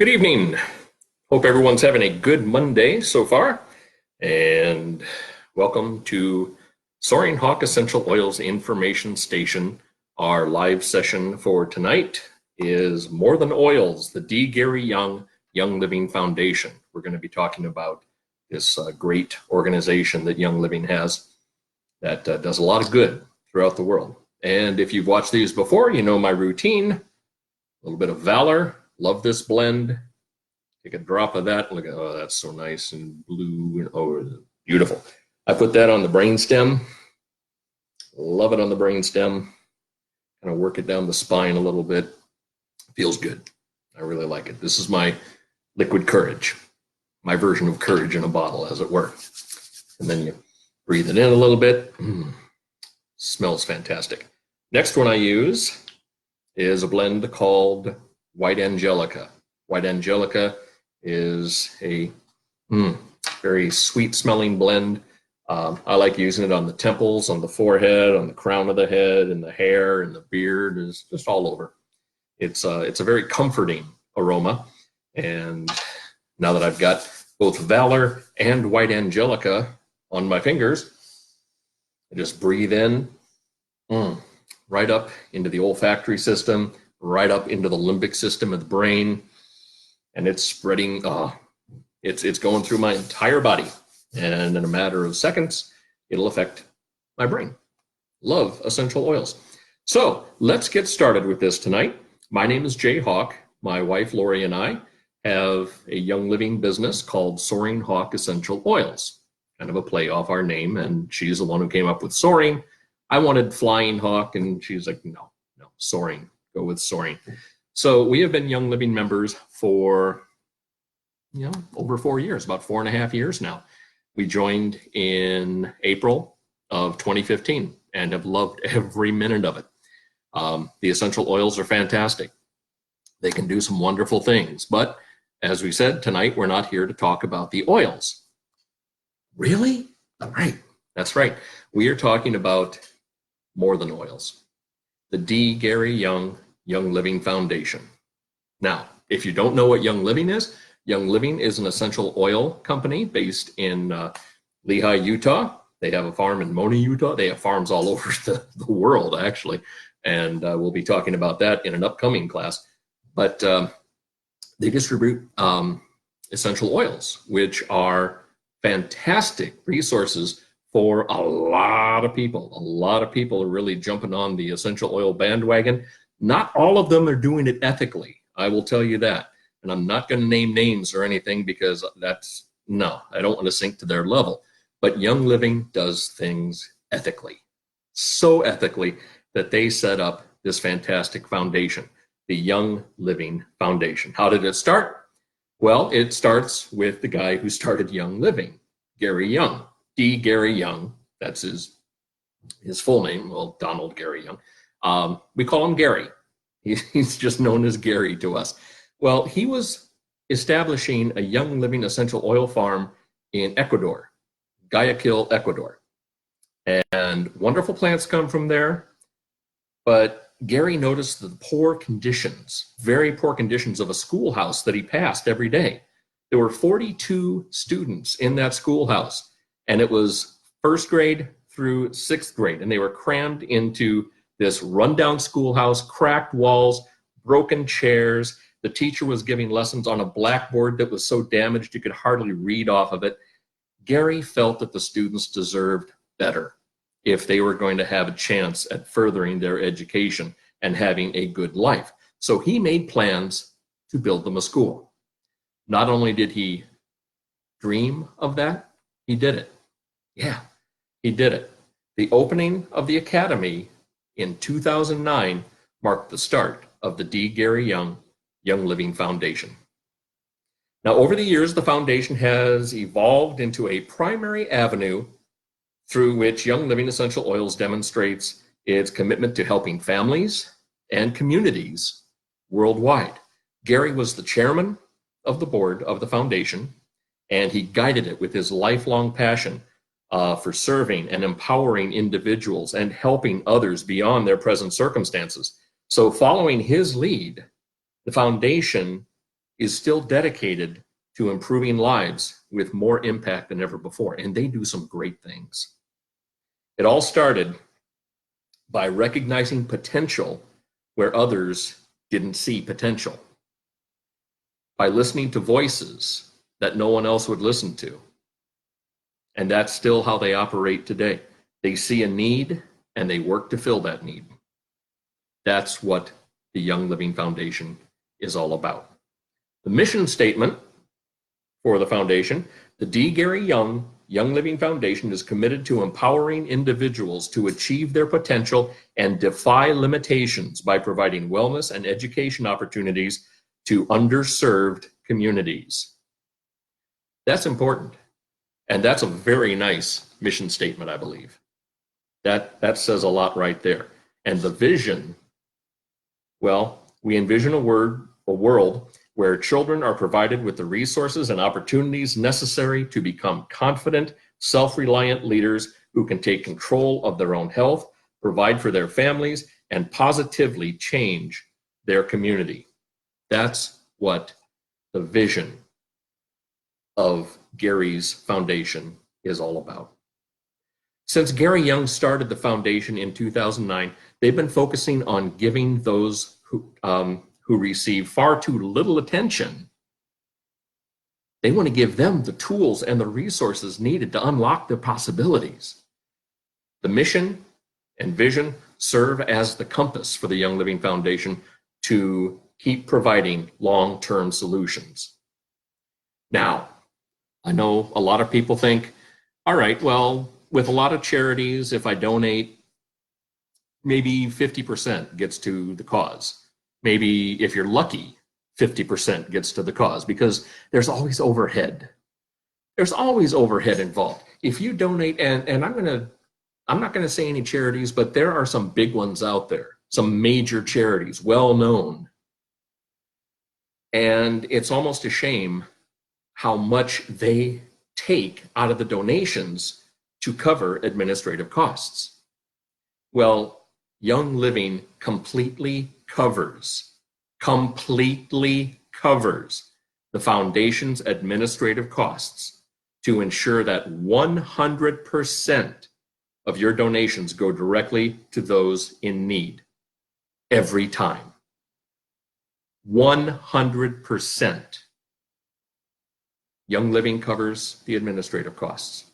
Good evening. Hope everyone's having a good Monday so far. And welcome to Soaring Hawk Essential Oils Information Station. Our live session for tonight is More Than Oils, the D. Gary Young Young Living Foundation. We're going to be talking about this great organization that Young Living has that does a lot of good throughout the world. And if you've watched these before, you know my routine. A little bit of Valor. Love this blend. Take a drop of that. Look at, oh, that's so nice and blue. And, oh, beautiful. I put that on the brainstem. Love it on the brainstem. Kind of work it down the spine a little bit. Feels good. I really like it. This is my liquid courage, my version of courage in a bottle, as it were. And then you breathe it in a little bit. Smells fantastic. Next one I use is a blend called White Angelica. White Angelica is a very sweet smelling blend. I like using it on the temples, on the forehead, on the crown of the head, and the hair, and the beard, is just all over. It's a very comforting aroma. And now that I've got both Valor and White Angelica on my fingers, I just breathe in right up into the olfactory system, right up into the limbic system of the brain, and it's spreading. It's going through my entire body, and in a matter of seconds, it'll affect my brain. Love essential oils. So let's get started with this tonight. My name is Jay Hawk. My wife Lori and I have a Young Living business called Soaring Hawk Essential Oils, kind of a play off our name, and she's the one who came up with Soaring. I wanted Flying Hawk, and she's like, no, Soaring. Go with Soaring. So we have been Young Living members for, over 4 years, about 4.5 years now. We joined in April of 2015 and have loved every minute of it. The essential oils are fantastic. They can do some wonderful things. But as we said, tonight we're not here to talk about the oils. Really? Right. That's right. We are talking about more than oils. The D. Gary Young Young Living Foundation. Now, if you don't know what Young Living is an essential oil company based in Lehi, Utah. They have a farm in Mona, Utah. They have farms all over the world, actually. And we'll be talking about that in an upcoming class. But they distribute essential oils, which are fantastic resources for a lot of people. A lot of people are really jumping on the essential oil bandwagon. Not all of them are doing it ethically. I will tell you that. And I'm not going to name names or anything because I don't want to sink to their level. But Young Living does things ethically. So ethically that they set up this fantastic foundation, the Young Living Foundation. How did it start? Well, it starts with the guy who started Young Living, Gary Young. D. Gary Young, that's his full name, well, Donald Gary Young. We call him Gary. He's just known as Gary to us. Well, he was establishing a Young Living essential oil farm in Ecuador, Guayaquil, Ecuador. And wonderful plants come from there. But Gary noticed the poor conditions, very poor conditions of a schoolhouse that he passed every day. There were 42 students in that schoolhouse. And it was first grade through 6th grade, and they were crammed into this rundown schoolhouse, cracked walls, broken chairs. The teacher was giving lessons on a blackboard that was so damaged you could hardly read off of it. Gary felt that the students deserved better if they were going to have a chance at furthering their education and having a good life. So he made plans to build them a school. Not only did he dream of that, he did it. Yeah, he did it. The opening of the academy in 2009 marked the start of the D. Gary Young Young Living Foundation. Now, over the years, the foundation has evolved into a primary avenue through which Young Living Essential Oils demonstrates its commitment to helping families and communities worldwide. Gary was the chairman of the board of the foundation, and he guided it with his lifelong passion for serving and empowering individuals and helping others beyond their present circumstances. So following his lead, the foundation is still dedicated to improving lives with more impact than ever before, and they do some great things. It all started by recognizing potential where others didn't see potential, by listening to voices that no one else would listen to. And that's still how they operate today. They see a need and they work to fill that need. That's what the Young Living Foundation is all about. The mission statement for the foundation: the D. Gary Young Young Living Foundation is committed to empowering individuals to achieve their potential and defy limitations by providing wellness and education opportunities to underserved communities. That's important. And that's a very nice mission statement, I believe. That says a lot right there. And the vision, well, we envision a world where children are provided with the resources and opportunities necessary to become confident, self-reliant leaders who can take control of their own health, provide for their families, and positively change their community. That's what the vision of Gary's foundation is all about. Since Gary Young started the foundation in 2009, they've been focusing on giving those who receive far too little attention. They want to give them the tools and the resources needed to unlock their possibilities. The mission and vision serve as the compass for the Young Living Foundation to keep providing long-term solutions. Now, I know a lot of people think, all right, well, with a lot of charities, if I donate, maybe 50% gets to the cause. Maybe if you're lucky, 50% gets to the cause, because there's always overhead. There's always overhead involved. If you donate, and I'm not gonna say any charities, but there are some big ones out there, some major charities, well known. And it's almost a shame how much they take out of the donations to cover administrative costs. Well, Young Living completely covers the foundation's administrative costs to ensure that 100% of your donations go directly to those in need every time. 100%. Young Living covers the administrative costs.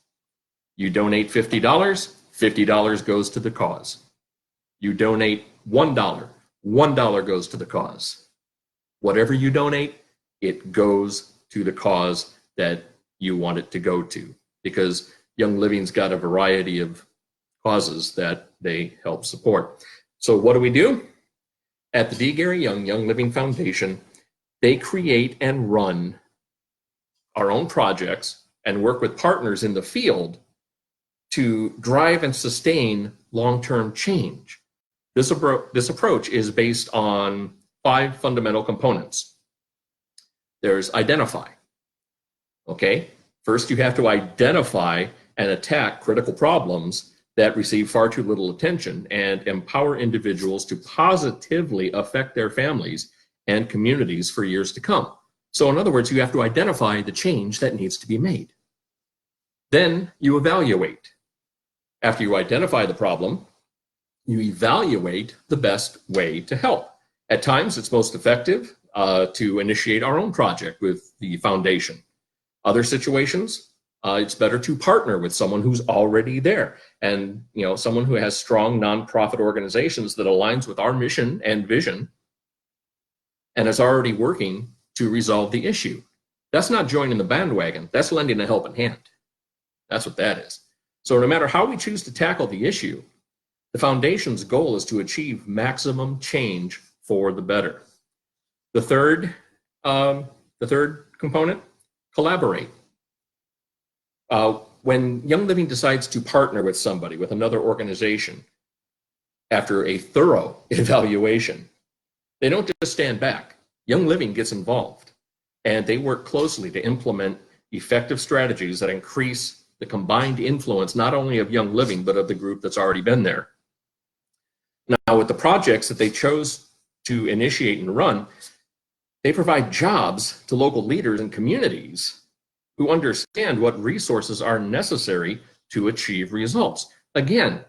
You donate $50, $50 goes to the cause. You donate $1, $1 goes to the cause. Whatever you donate, it goes to the cause that you want it to go to, because Young Living's got a variety of causes that they help support. So what do? At the D. Gary Young Young Living Foundation, they create and run our own projects and work with partners in the field to drive and sustain long-term change. This approach is based on 5 fundamental components. There's identify. Okay, first you have to identify and attack critical problems that receive far too little attention and empower individuals to positively affect their families and communities for years to come. So in other words, you have to identify the change that needs to be made. Then you evaluate. After you identify the problem, you evaluate the best way to help. At times, it's most effective to initiate our own project with the foundation. Other situations, it's better to partner with someone who's already there, and someone who has strong nonprofit organizations that aligns with our mission and vision and is already working to resolve the issue. That's not joining the bandwagon. That's lending a helping hand. That's what that is. So no matter how we choose to tackle the issue, the foundation's goal is to achieve maximum change for the better. The third component, collaborate. When Young Living decides to partner with somebody, with another organization, after a thorough evaluation, they don't just stand back. Young Living gets involved, and they work closely to implement effective strategies that increase the combined influence not only of Young Living, but of the group that's already been there. Now, with the projects that they chose to initiate and run, They provide jobs to local leaders and communities who understand what resources are necessary to achieve results. Again,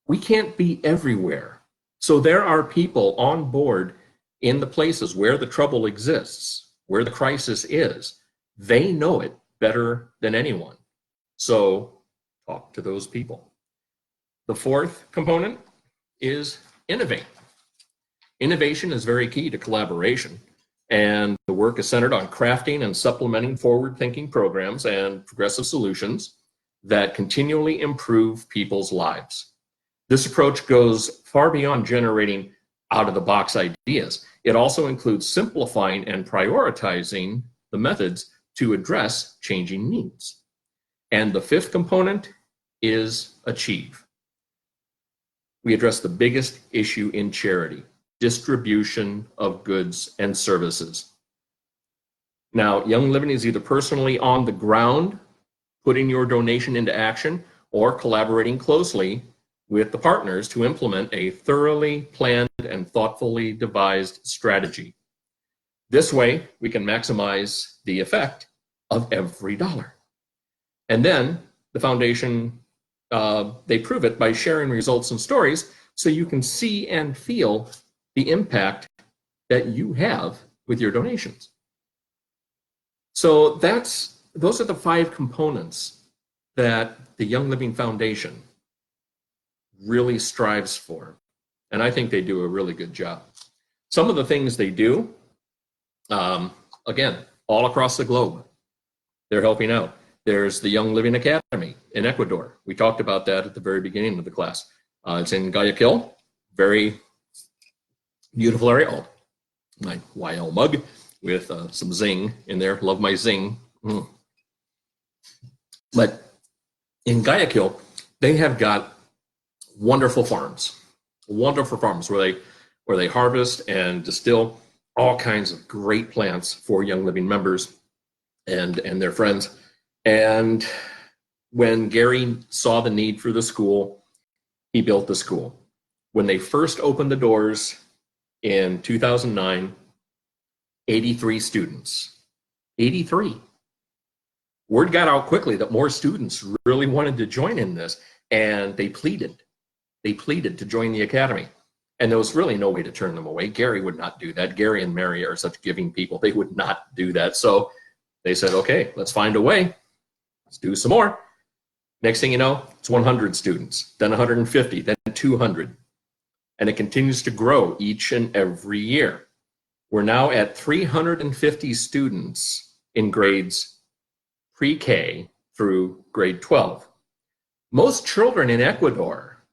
we can't be everywhere. So there are people on board in the places where the trouble exists, where the crisis is. They know it better than anyone. So talk to those people. The fourth component is innovate. Innovation is very key to collaboration, and the work is centered on crafting and supplementing forward-thinking programs and progressive solutions that continually improve people's lives. This approach goes far beyond generating out-of-the-box ideas. It also includes simplifying and prioritizing the methods to address changing needs. And the fifth component is achieve. We address the biggest issue in charity: distribution of goods and services. Now, Young Living is either personally on the ground, putting your donation into action, or collaborating closely with the partners to implement a thoroughly planned and thoughtfully devised strategy. This way, we can maximize the effect of every dollar. And then the foundation, they prove it by sharing results and stories so you can see and feel the impact that you have with your donations. So those are the 5 components that the Young Living Foundation really strives for. And I think they do a really good job. Some of the things they do, again, all across the globe, they're helping out. There's the Young Living Academy in Ecuador. We talked about that at the very beginning of the class. It's in Guayaquil, very beautiful area. Oh, my YL mug with some zing in there. Love my zing. But in Guayaquil, they have got wonderful farms where they harvest and distill all kinds of great plants for Young Living members and their friends. And when Gary saw the need for the school, he built the school. When they first opened the doors in 2009, 83 students. 83. Word got out quickly that more students really wanted to join in this, and they pleaded to join the academy. And there was really no way to turn them away. Gary would not do that. Gary and Mary are such giving people. They would not do that. So they said, okay, let's find a way. Let's do some more. Next thing you know, it's 100 students, then 150, then 200. And it continues to grow each and every year. We're now at 350 students in grades pre-K through grade 12. Most children in Ecuador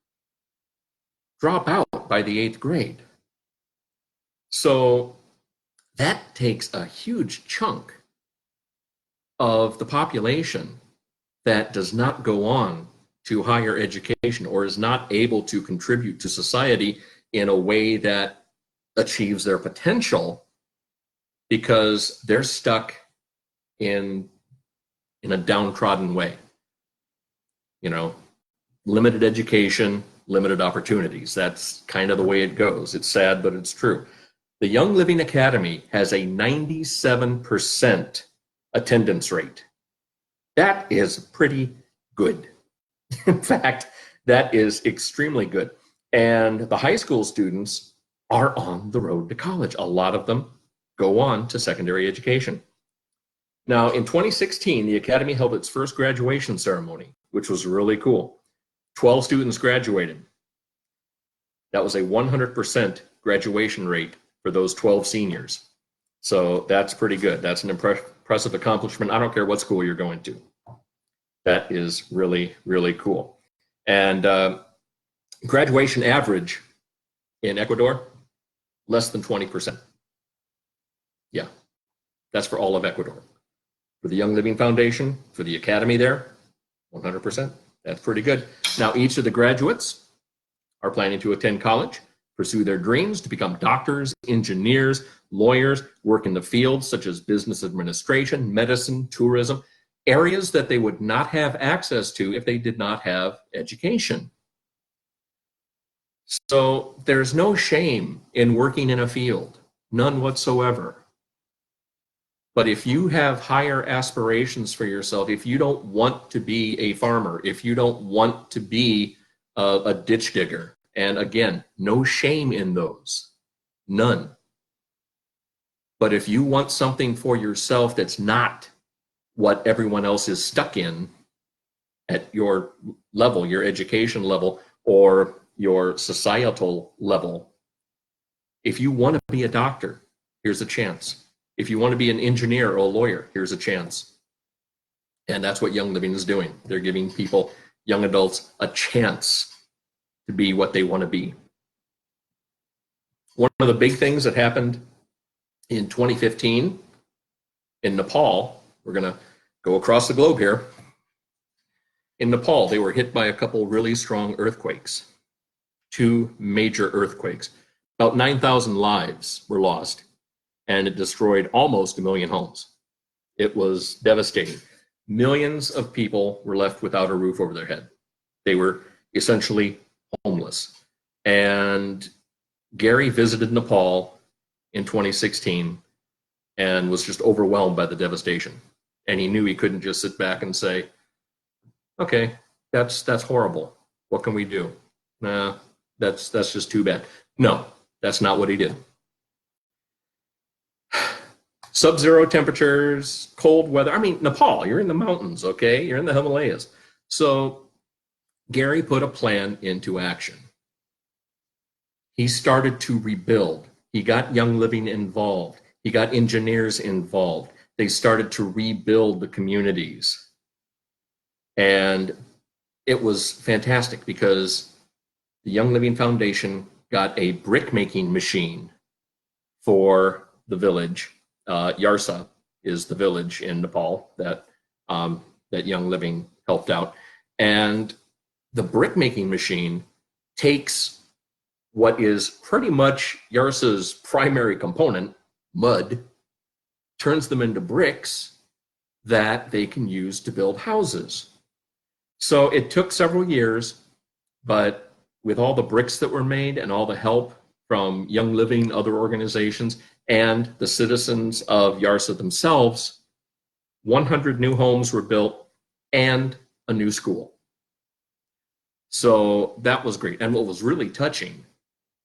drop out by the 8th grade. So that takes a huge chunk of the population that does not go on to higher education or is not able to contribute to society in a way that achieves their potential because they're stuck in a downtrodden way. You know, limited education, limited opportunities. That's kind of the way it goes. It's sad, but it's true. The Young Living Academy has a 97% attendance rate. That is pretty good. In fact, that is extremely good. And the high school students are on the road to college. A lot of them go on to secondary education. Now, in 2016, the Academy held its first graduation ceremony, which was really cool. 12 students graduated. That was a 100% graduation rate for those 12 seniors. So that's pretty good. That's an impressive accomplishment. I don't care what school you're going to. That is really, really cool. And graduation average in Ecuador, less than 20%. Yeah, that's for all of Ecuador. For the Young Living Foundation, for the Academy there, 100%. That's pretty good. Now, each of the graduates are planning to attend college, pursue their dreams to become doctors, engineers, lawyers, work in the fields such as business administration, medicine, tourism, areas that they would not have access to if they did not have education. So there's no shame in working in a field. None whatsoever. But if you have higher aspirations for yourself, if you don't want to be a farmer, if you don't want to be a ditch digger, and again, no shame in those, none. But if you want something for yourself that's not what everyone else is stuck in at your level, your education level, or your societal level, if you want to be a doctor, here's a chance. If you want to be an engineer or a lawyer, here's a chance. And that's what Young Living is doing. They're giving people, young adults, a chance to be what they want to be. One of the big things that happened in 2015 in Nepal, we're going to go across the globe here. In Nepal, they were hit by a couple really strong earthquakes, 2 major earthquakes. About 9,000 lives were lost, and it destroyed almost 1 million homes. It was devastating. Millions of people were left without a roof over their head. They were essentially homeless. And Gary visited Nepal in 2016 and was just overwhelmed by the devastation. And he knew he couldn't just sit back and say, okay, that's horrible. What can we do? Nah, that's just too bad. No, that's not what he did. Sub-zero temperatures, cold weather. I mean, Nepal, you're in the mountains, okay? You're in the Himalayas. So Gary put a plan into action. He started to rebuild. He got Young Living involved. He got engineers involved. They started to rebuild the communities. And it was fantastic because the Young Living Foundation got a brick making machine for the village. Yarsa is the village in Nepal that Young Living helped out. And the brick making machine takes what is pretty much Yarsa's primary component, mud, turns them into bricks that they can use to build houses. So it took several years, but with all the bricks that were made and all the help from Young Living, other organizations, and the citizens of Yarsa themselves, 100 new homes were built and a new school. So that was great. And what was really touching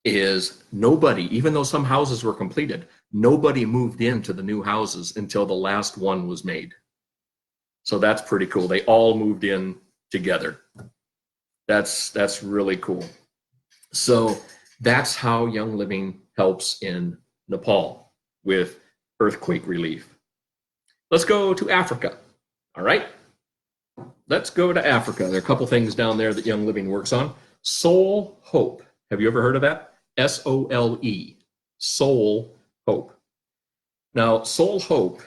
is nobody, even though some houses were completed, nobody moved into the new houses until the last one was made. So that's pretty cool. They all moved in together. That's really cool. So that's how Young Living helps in Nepal with earthquake relief. Let's go to Africa. All right. Let's go to Africa. There are a couple things down there that Young Living works on. Soul Hope. Have you ever heard of that? S-O-L-E. Soul Hope. Now, Soul Hope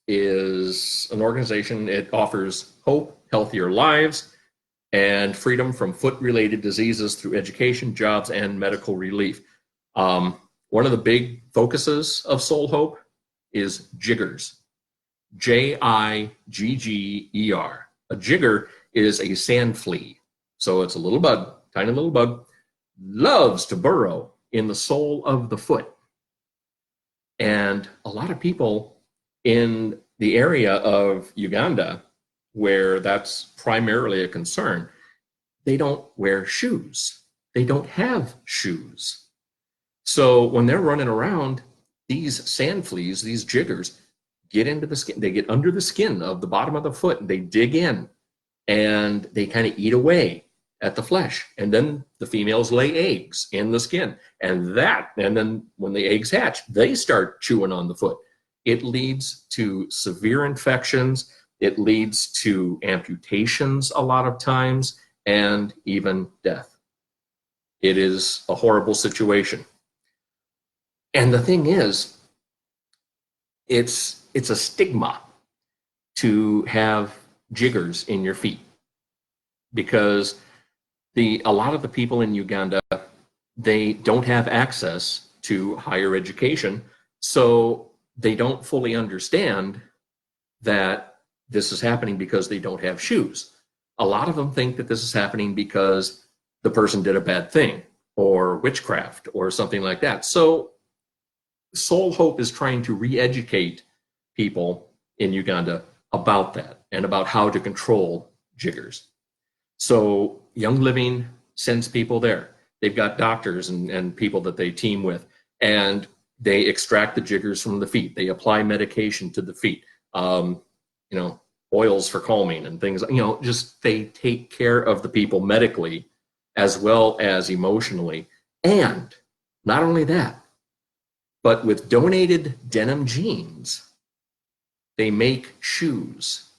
is an organization. It offers hope, healthier lives, and freedom from foot-related diseases through education, jobs, and medical relief. One of the big focuses of Soul Hope is jiggers. J-I-G-G-E-R. A jigger is a sand flea. So it's a little bug, tiny little bug, loves to burrow in the sole of the foot. And a lot of people in the area of Uganda, where that's primarily a concern, they don't wear shoes. They don't have shoes. So when they're running around, these sand fleas, these jiggers, get into the skin. They get under the skin of the bottom of the foot, and they dig in, and they kind of eat away at the flesh. And then the females lay eggs in the skin. And then when the eggs hatch, they start chewing on the foot. It leads to severe infections. It leads to amputations a lot of times, and even death. It is a horrible situation. And the thing is, it's a stigma to have jiggers in your feet, because a lot of the people in Uganda, they don't have access to higher education, so they don't fully understand that this is happening because they don't have shoes. A lot of them think that this is happening because the person did a bad thing or witchcraft or something like that. So Soul Hope is trying to re-educate people in Uganda about that and about how to control jiggers. So Young Living sends people there. They've got doctors and people that they team with, and they extract the jiggers from the feet. They apply medication to the feet, you know, oils for calming and things, you know, just they take care of the people medically as well as emotionally. And not only that, but with donated denim jeans, they make shoes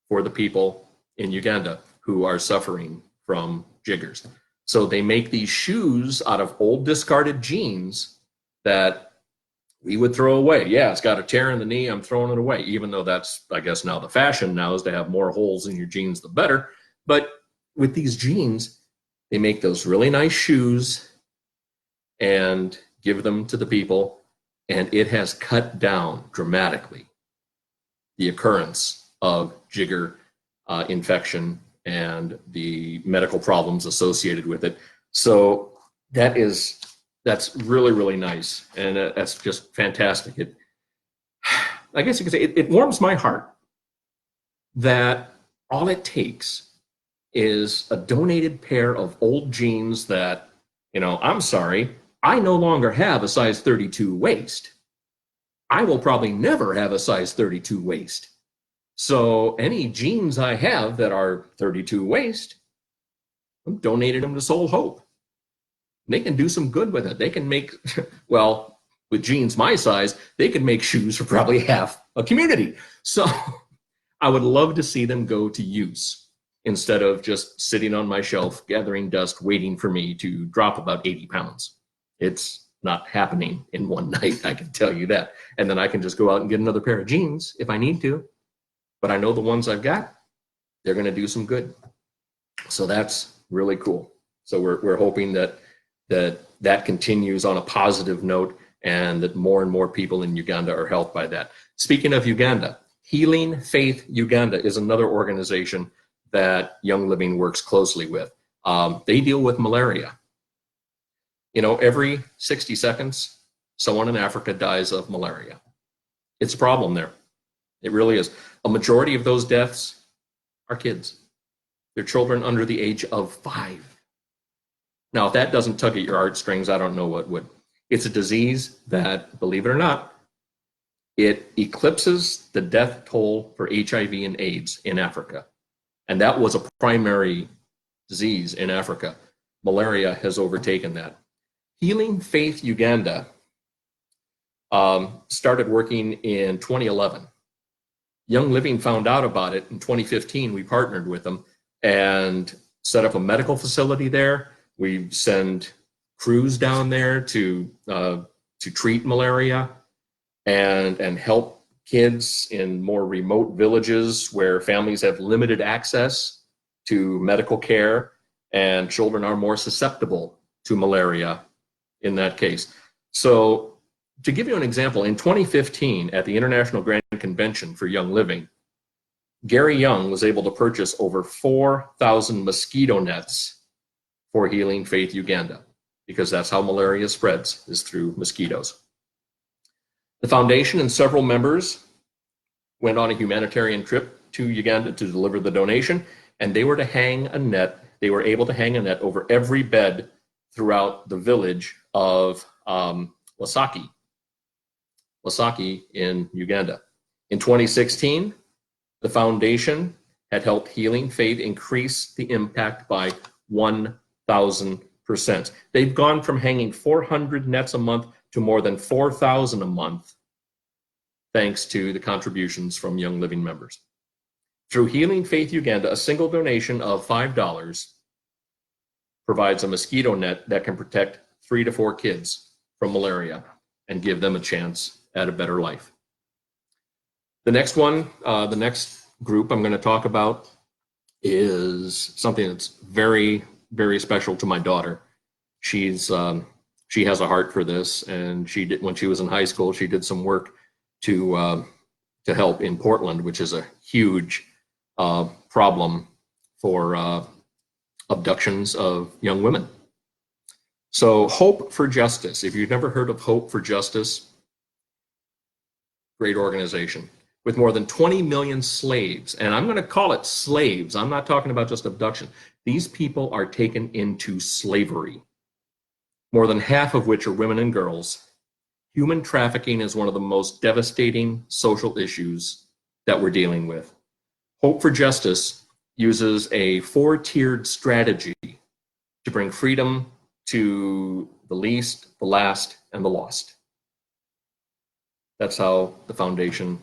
for the people in Uganda who are suffering from jiggers. So they make these shoes out of old discarded jeans that we would throw away. Yeah, it's got a tear in the knee, I'm throwing it away, even though that's, I guess now the fashion now is to have more holes in your jeans, the better. But with these jeans, they make those really nice shoes and give them to the people, and it has cut down dramatically the occurrence of jigger infection and the medical problems associated with it. So that's really, really nice, and that's just fantastic. I guess you could say it warms my heart that all it takes is a donated pair of old jeans that, you know, I'm sorry, I no longer have a size 32 waist. I will probably never have a size 32 waist. So any jeans I have that are 32 waist, I'm donating them to Soul Hope. They can do some good with it. They can make, well, with jeans my size, they can make shoes for probably half a community. So I would love to see them go to use instead of just sitting on my shelf, gathering dust, waiting for me to drop about 80 pounds. It's not happening in one night, I can tell you that. And then I can just go out and get another pair of jeans if I need to. But I know the ones I've got, they're going to do some good. So that's really cool. So we're hoping that continues on a positive note and that more and more people in Uganda are helped by that. Speaking of Uganda, Healing Faith Uganda is another organization that Young Living works closely with. They deal with malaria. You know, every 60 seconds, someone in Africa dies of malaria. It's a problem there. It really is. A majority of those deaths are kids. They're children under the age of 5. Now, if that doesn't tug at your heartstrings, I don't know what would. It's a disease that, believe it or not, it eclipses the death toll for HIV and AIDS in Africa. And that was a primary disease in Africa. Malaria has overtaken that. Healing Faith Uganda started working in 2011. Young Living found out about it in 2015. We partnered with them and set up a medical facility there. We send crews down there to treat malaria and help kids in more remote villages where families have limited access to medical care and children are more susceptible to malaria in that case. So to give you an example, in 2015 at the International Grand Convention for Young Living, Gary Young was able to purchase over 4,000 mosquito nets for Healing Faith Uganda, because that's how malaria spreads, is through mosquitoes. The foundation and several members went on a humanitarian trip to Uganda to deliver the donation, and they were to hang a net. They were able to hang a net over every bed throughout the village of Wasaki in Uganda. In 2016, the foundation had helped Healing Faith increase the impact by 1,000%. They've gone from hanging 400 nets a month to more than 4,000 a month, thanks to the contributions from Young Living members. Through Healing Faith Uganda, a single donation of $5 provides a mosquito net that can protect 3 to 4 kids from malaria and give them a chance at a better life. The next one, the next group I'm going to talk about is something that's very, very special to my daughter. She has a heart for this, and she did, when she was in high school, she did some work to help in Portland, which is a huge problem for abductions of young women. So Hope for Justice, if you've never heard of Hope for Justice, great organization with more than 20 million slaves. And I'm going to call it slaves. I'm not talking about just abduction. These people are taken into slavery, more than half of which are women and girls. Human trafficking is one of the most devastating social issues that we're dealing with. Hope for Justice uses a 4-tiered strategy to bring freedom to the least, the last, and the lost. That's how the foundation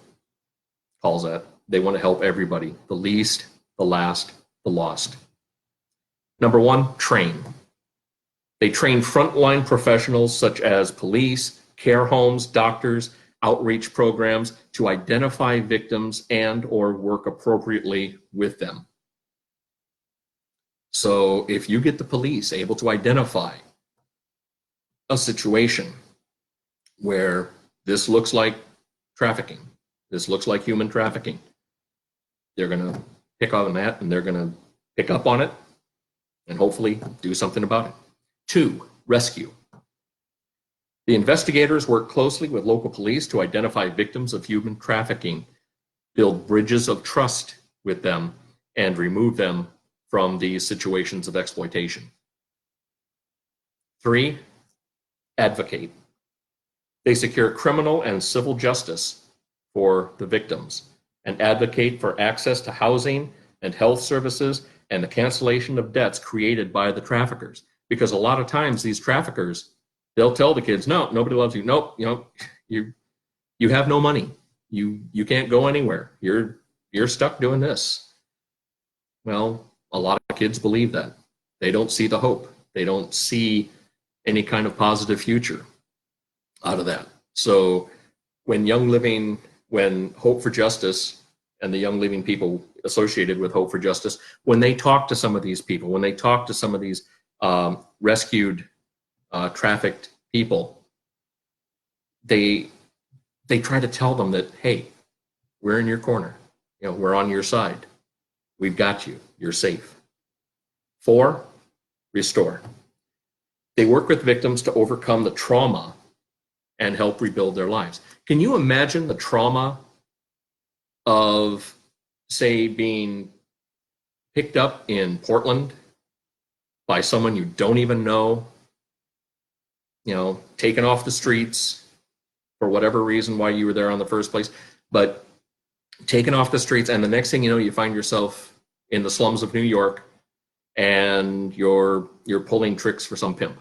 calls that. They want to help everybody, the least, the last, the lost. Number 1, train. They train frontline professionals such as police, care homes, doctors, outreach programs to identify victims and or work appropriately with them. So if you get the police able to identify a situation where this looks like trafficking, this looks like human trafficking, they're going to pick on that and they're going to pick up on it and hopefully do something about it. 2, rescue. The investigators work closely with local police to identify victims of human trafficking, build bridges of trust with them, and remove them from these situations of exploitation. 3, advocate. They secure criminal and civil justice for the victims and advocate for access to housing and health services and the cancellation of debts created by the traffickers. Because a lot of times these traffickers, they'll tell the kids, no, nobody loves you. Nope, you have no money. You can't go anywhere. You're stuck doing this. Well, a lot of kids believe that. They don't see the hope. They don't see any kind of positive future out of that. So when Hope for Justice and the Young Living people associated with Hope for Justice, when they talk to some of these people, when they talk to some of these rescued, trafficked people, they try to tell them that, hey, we're in your corner. We're on your side. We've got you. You're safe. 4, restore. They work with victims to overcome the trauma and help rebuild their lives. Can you imagine the trauma of, say, being picked up in Portland by someone you don't even know, taken off the streets for whatever reason why you were there in the first place, but taken off the streets, and the next thing you know, you find yourself in the slums of New York and you're pulling tricks for some pimp.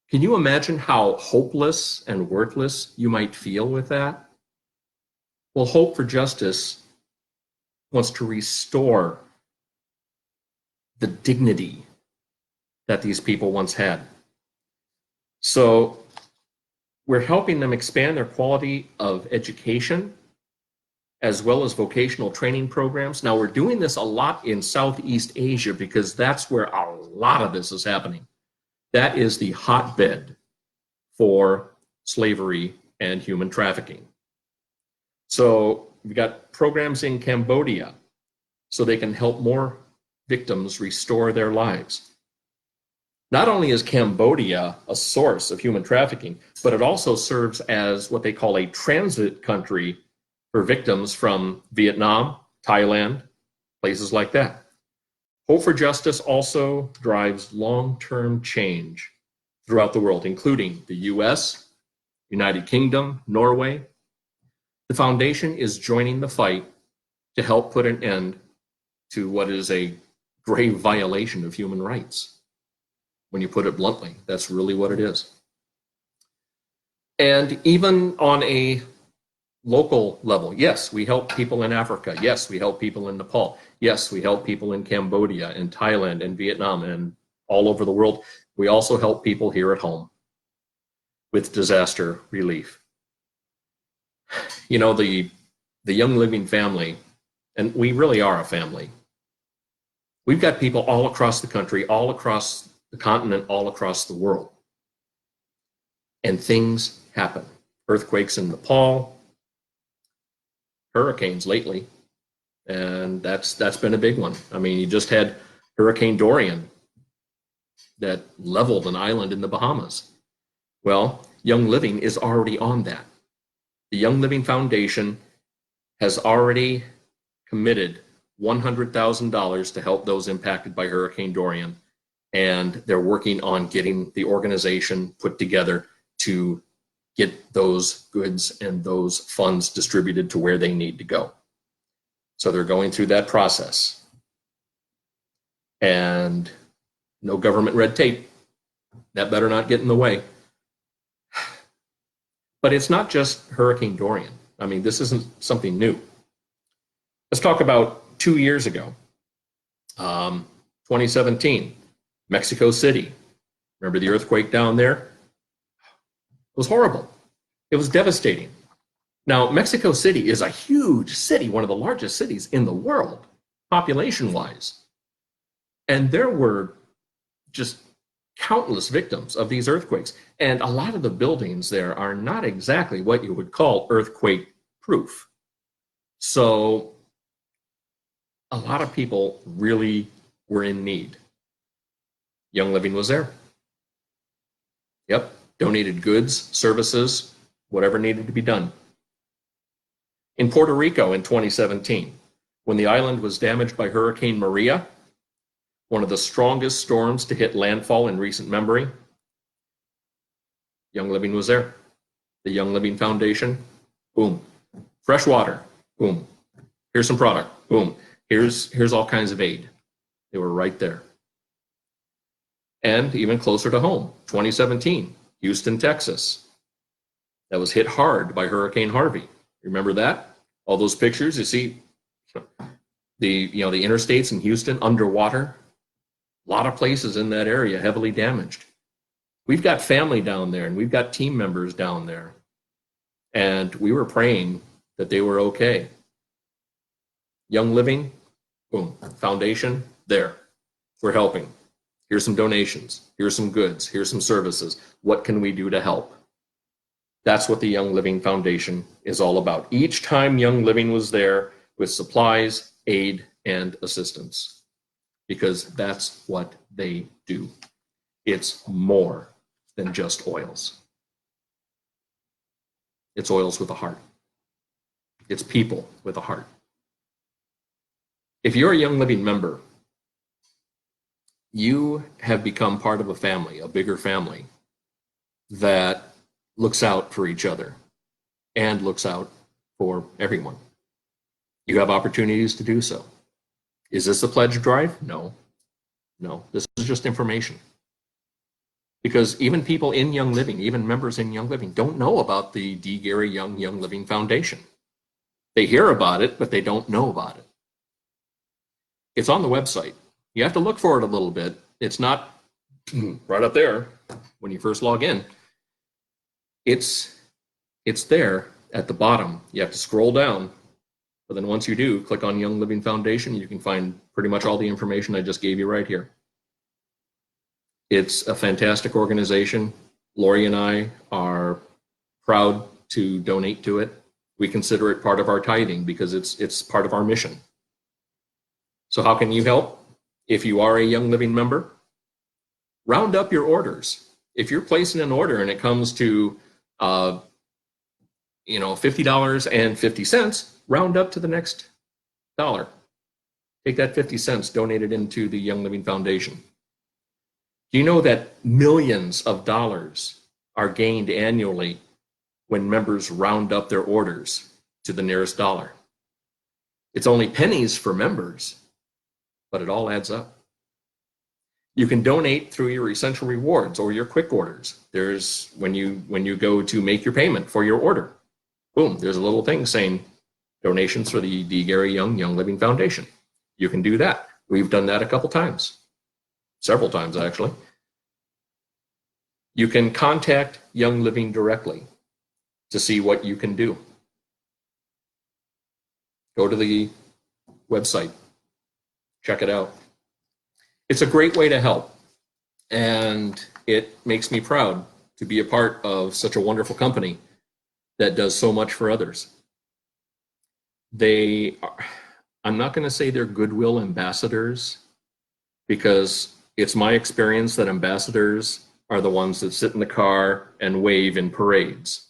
Can you imagine how hopeless and worthless you might feel with that? Well, Hope for Justice wants to restore the dignity that these people once had. So we're helping them expand their quality of education as well as vocational training programs. Now, we're doing this a lot in Southeast Asia because that's where a lot of this is happening. That is the hotbed for slavery and human trafficking. So we've got programs in Cambodia so they can help more victims restore their lives. Not only is Cambodia a source of human trafficking, but it also serves as what they call a transit country for victims from Vietnam, Thailand, places like that. Hope for Justice also drives long-term change throughout the world, including the US, United Kingdom, Norway. The foundation is joining the fight to help put an end to what is a grave violation of human rights. When you put it bluntly, that's really what it is. And even on a local level, yes, we help people in Africa. Yes, we help people in Nepal. Yes, we help people in Cambodia and Thailand and Vietnam and all over the world. We also help people here at home with disaster relief. The Young Living family, and we really are a family. We've got people all across the country, all across the continent, all across the world. And things happen. Earthquakes in Nepal, hurricanes lately, and that's been a big one. I mean, you just had Hurricane Dorian that leveled an island in the Bahamas. Well, Young Living is already on that. The Young Living Foundation has already committed $100,000 to help those impacted by Hurricane Dorian, and they're working on getting the organization put together to get those goods and those funds distributed to where they need to go. So they're going through that process. And no government red tape. That better not get in the way. But it's not just Hurricane Dorian. I mean, this isn't something new. Let's talk about 2 years ago, 2017, Mexico City. Remember the earthquake down there? It was horrible. It was devastating. Now, Mexico City is a huge city, one of the largest cities in the world, population-wise. And there were just countless victims of these earthquakes. And a lot of the buildings there are not exactly what you would call earthquake-proof. So a lot of people really were in need. Young Living was there. Yep, donated goods, services, whatever needed to be done. In Puerto Rico in 2017, when the island was damaged by Hurricane Maria, one of the strongest storms to hit landfall in recent memory, Young Living was there. The Young Living Foundation, boom. Fresh water, boom. Here's some product, boom. Here's all kinds of aid. They were right there. And even closer to home, 2017, Houston, Texas. That was hit hard by Hurricane Harvey. Remember that? All those pictures you see, the interstates in Houston underwater. A lot of places in that area heavily damaged. We've got family down there and we've got team members down there. And we were praying that they were okay. Young Living, boom, foundation, there. We're helping. Here's some donations. Here's some goods. Here's some services. What can we do to help? That's what the Young Living Foundation is all about. Each time Young Living was there with supplies, aid, and assistance, because that's what they do. It's more than just oils. It's oils with a heart. It's people with a heart. If you're a Young Living member, you have become part of a family, a bigger family that looks out for each other and looks out for everyone. You have opportunities to do so. Is this a pledge drive? No. This is just information. Because even people in Young Living, even members in Young Living, don't know about the D. Gary Young Young Living Foundation. They hear about it, but they don't know about it. It's on the website. You have to look for it a little bit. It's not right up there when you first log in. It's there at the bottom. You have to scroll down, but then once you do, click on Young Living Foundation. You can find pretty much all the information I just gave you right here. It's a fantastic organization. Lori and I are proud to donate to it. We consider it part of our tithing because it's part of our mission. So how can you help? If you are a Young Living member, round up your orders. If you're placing an order and it comes to $50.50, round up to the next dollar. Take that 50 cents, donate it into the Young Living Foundation. Do you know that millions of dollars are gained annually when members round up their orders to the nearest dollar? It's only pennies for members, but it all adds up. You can donate through your Essential Rewards or your quick orders. There's when you go to make your payment for your order, boom, there's a little thing saying donations for the D. Gary Young Young Living Foundation. You can do that. We've done that a couple times, several times actually. You can contact Young Living directly to see what you can do. Go to the website, check it out. It's a great way to help, and it makes me proud to be a part of such a wonderful company that does so much for others. I'm not going to say they're goodwill ambassadors, because it's my experience that ambassadors are the ones that sit in the car and wave in parades.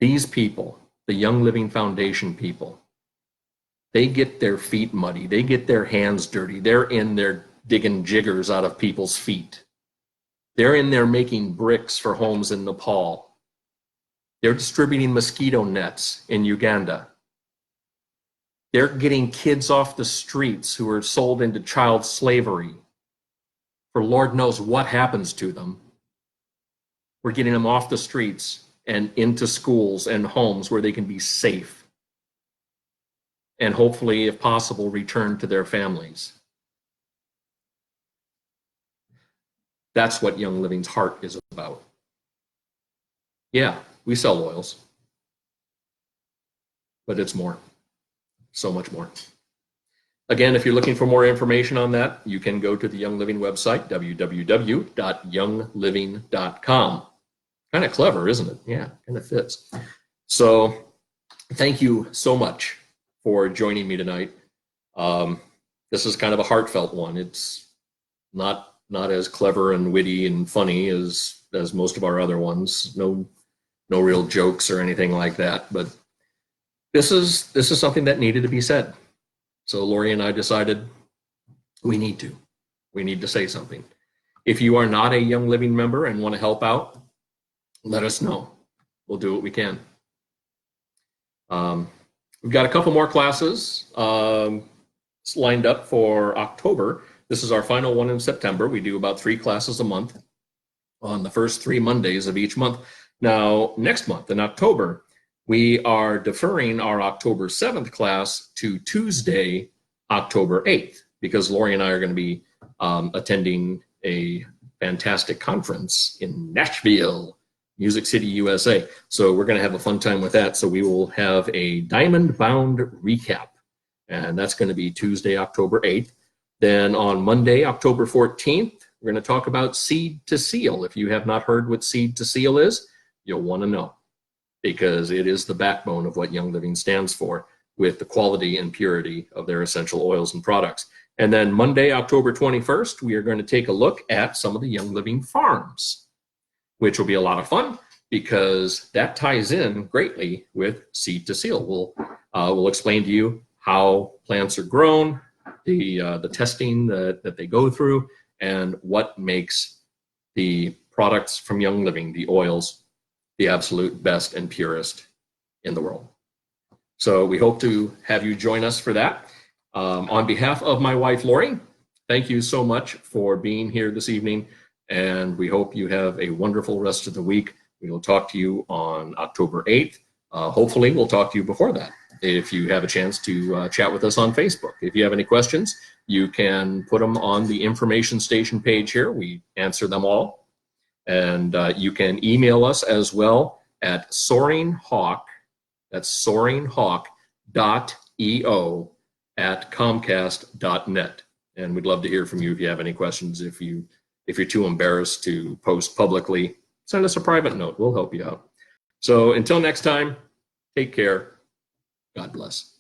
These people, the Young Living Foundation people, they get their feet muddy. They get their hands dirty. They're in there digging jiggers out of people's feet. They're in there making bricks for homes in Nepal. They're distributing mosquito nets in Uganda. They're getting kids off the streets who are sold into child slavery. For Lord knows what happens to them. We're getting them off the streets and into schools and homes where they can be safe. And hopefully, if possible, return to their families. That's what Young Living's heart is about. Yeah, we sell oils, but it's more, so much more. Again, if you're looking for more information on that, you can go to the Young Living website, www.youngliving.com. Kind of clever, isn't it? Yeah, kind of fits. So thank you so much for joining me tonight. This is kind of a heartfelt one. It's not as clever and witty and funny as most of our other ones. No real jokes or anything like that. But this is something that needed to be said. So Lori and I decided we need to say something. If you are not a Young Living member and want to help out, let us know. We'll do what we can. We've got a couple more classes lined up for October. This is our final one in September. We do about 3 classes a month on the first 3 Mondays of each month. Now, next month in October, we are deferring our October 7th class to Tuesday, October 8th, because Lori and I are going to be attending a fantastic conference in Nashville, Music City, USA. So we're going to have a fun time with that. So we will have a Diamond Bound recap, and that's going to be Tuesday, October 8th. Then on Monday, October 14th, we're going to talk about Seed to Seal. If you have not heard what Seed to Seal is, you'll want to know, because it is the backbone of what Young Living stands for, with the quality and purity of their essential oils and products. And then Monday, October 21st, we are going to take a look at some of the Young Living farms, which will be a lot of fun because that ties in greatly with Seed to Seal. We'll explain to you how plants are grown, the testing that they go through, and what makes the products from Young Living, the oils, the absolute best and purest in the world. So we hope to have you join us for that. On behalf of my wife, Lori, thank you so much for being here this evening, and we hope you have a wonderful rest of the week. We will talk to you on October 8th. Hopefully, we'll talk to you before that if you have a chance to chat with us on Facebook. If you have any questions, you can put them on the information station page here. We answer them all. And you can email us as well at soaringhawk, that's soaringhawk.eo@comcast.net. And we'd love to hear from you if you have any questions. If you're too embarrassed to post publicly, send us a private note. We'll help you out. So until next time, take care. God bless.